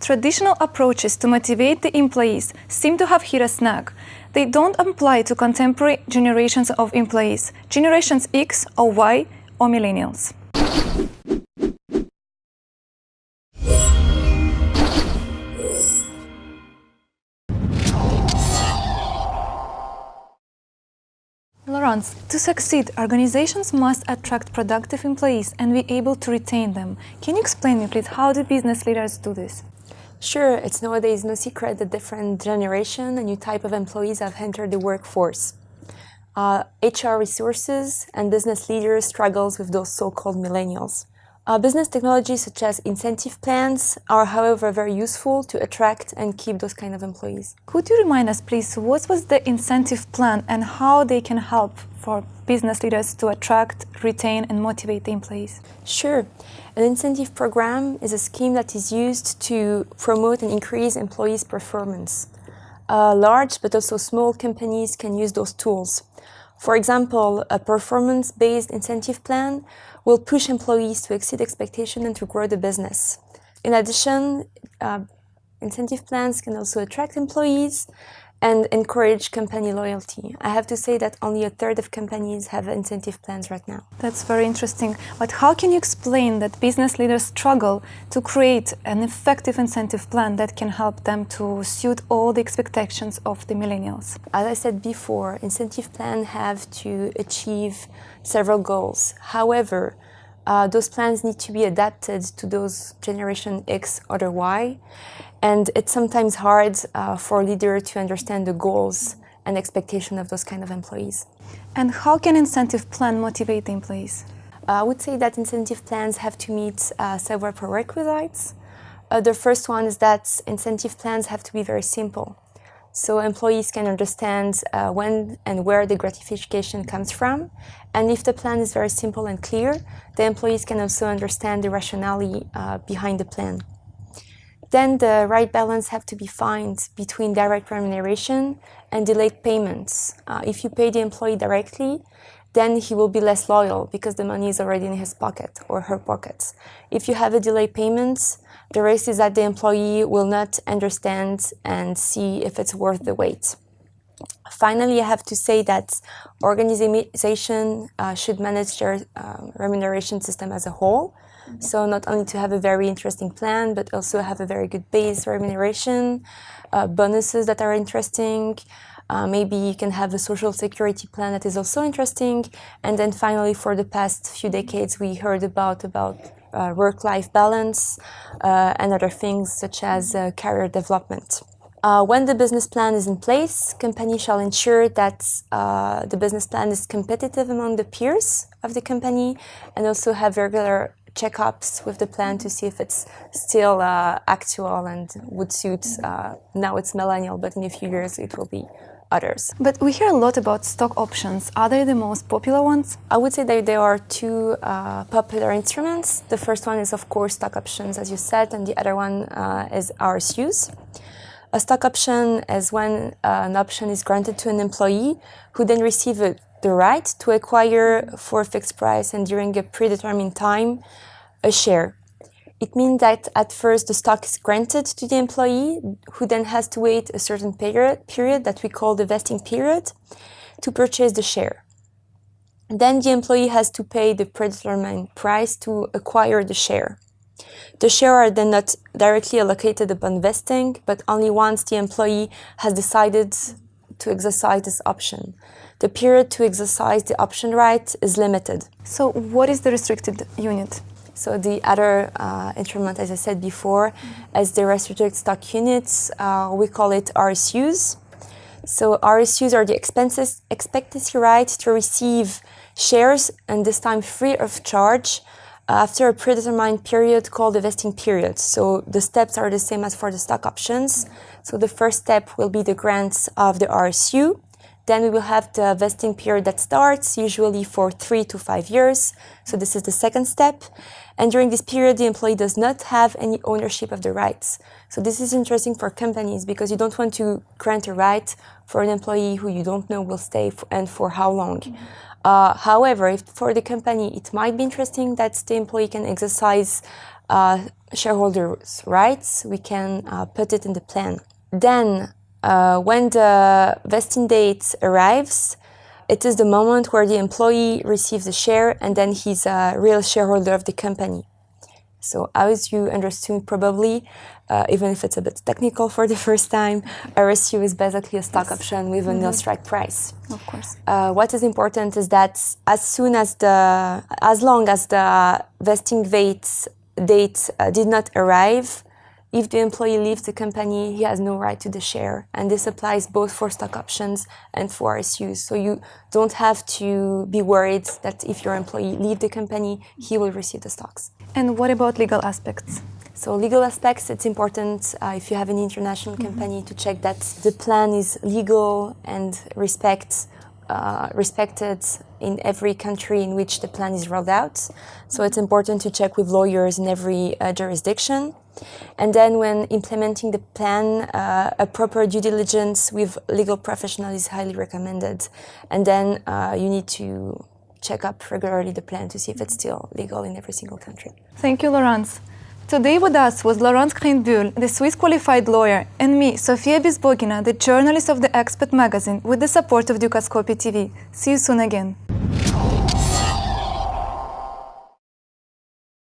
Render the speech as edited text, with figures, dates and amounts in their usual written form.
Traditional approaches to motivate the employees seem to have hit a snag. They don't apply to contemporary generations of employees, generations X or Y or millennials. Laurence, to succeed, organizations must attract productive employees and be able to retain them. Can you explain me, please, how do business leaders do this? Sure, it's nowadays no secret that different generation and new type of employees have entered the workforce. HR resources and business leaders struggles with those so-called millennials. Business technologies such as incentive plans are, however, very useful to attract and keep those kind of employees. Could you remind us, please, what was the incentive plan and how they can help for business leaders to attract, retain, and motivate the employees? Sure. An incentive program is a scheme that is used to promote and increase employees' performance. Large but also small companies can use those tools. For example, a performance-based incentive plan will push employees to exceed expectations and to grow the business. In addition, incentive plans can also attract employees and encourage company loyalty. I have to say that only 1/3 of companies have incentive plans right now. That's very interesting. But how can you explain that business leaders struggle to create an effective incentive plan that can help them to suit all the expectations of the millennials? As I said before, incentive plans have to achieve several goals. However, those plans need to be adapted to those generation X or Y. And it's sometimes hard for a leader to understand the goals and expectations of those kind of employees. And how can incentive plan motivate the employees? I would say that incentive plans have to meet several prerequisites. The first one is that incentive plans have to be very simple. So employees can understand when and where the gratification comes from. And if the plan is very simple and clear, the employees can also understand the rationale behind the plan. Then the right balance have to be found between direct remuneration and delayed payments. If you pay the employee directly, then he will be less loyal because the money is already in his pocket or her pockets. If you have a delayed payment, the risk is that the employee will not understand and see if it's worth the wait. Finally, I have to say that organization should manage their remuneration system as a whole. So not only to have a very interesting plan, but also have a very good base remuneration, bonuses that are interesting. Maybe you can have a social security plan that is also interesting. And then finally, for the past few decades, we heard about work-life balance and other things such as career development. When the business plan is in place, companies shall ensure that the business plan is competitive among the peers of the company and also have regular checkups with the plan to see if it's still actual and would suit, now it's millennial, but in a few years it will be others. But we hear a lot about stock options. Are they the most popular ones? I would say that there are two popular instruments. The first one is, of course, stock options, as you said, and the other one is RSUs. A stock option is when an option is granted to an employee who then receives the right to acquire for a fixed price and during a predetermined time a share. It means that at first the stock is granted to the employee who then has to wait a certain period that we call the vesting period to purchase the share. Then the employee has to pay the predetermined price to acquire the share. The shares are then not directly allocated upon vesting, but only once the employee has decided to exercise this option. The period to exercise the option right is limited. So what is the restricted unit? So the other instrument, as I said before, is the restricted stock units. We call it RSUs. So RSUs are the expectancy right to receive shares, and this time free of charge, after a predetermined period called the vesting period. So the steps are the same as for the stock options. So the first step will be the grant of the RSU. Then we will have the vesting period that starts usually for 3 to 5 years. So this is the second step. And during this period, the employee does not have any ownership of the rights. So this is interesting for companies because you don't want to grant a right for an employee who you don't know will stay and for how long. However, if for the company, it might be interesting that the employee can exercise shareholders' rights, we can put it in the plan. Then, when the vesting date arrives, it is the moment where the employee receives a share and then he's a real shareholder of the company. So as you understood probably, even if it's a bit technical for the first time, RSU is basically a stock option with a nil strike price. Of course. What is important is that as long as the vesting date did not arrive, if the employee leaves the company, he has no right to the share. And this applies both for stock options and for RSUs. So you don't have to be worried that if your employee leaves the company, he will receive the stocks. And what about legal aspects? So legal aspects, it's important if you have an international company to check that the plan is legal and respected in every country in which the plan is rolled out. So it's important to check with lawyers in every jurisdiction. And then when implementing the plan, a proper due diligence with legal professional is highly recommended. And then you need to check up regularly the plan to see if it's still legal in every single country. Thank you, Laurence. Today with us was Laurence Krayenbühl, the Swiss qualified lawyer, and me, Sofia Bisbogina, the journalist of the Expat magazine, with the support of Dukascopy TV. See you soon again.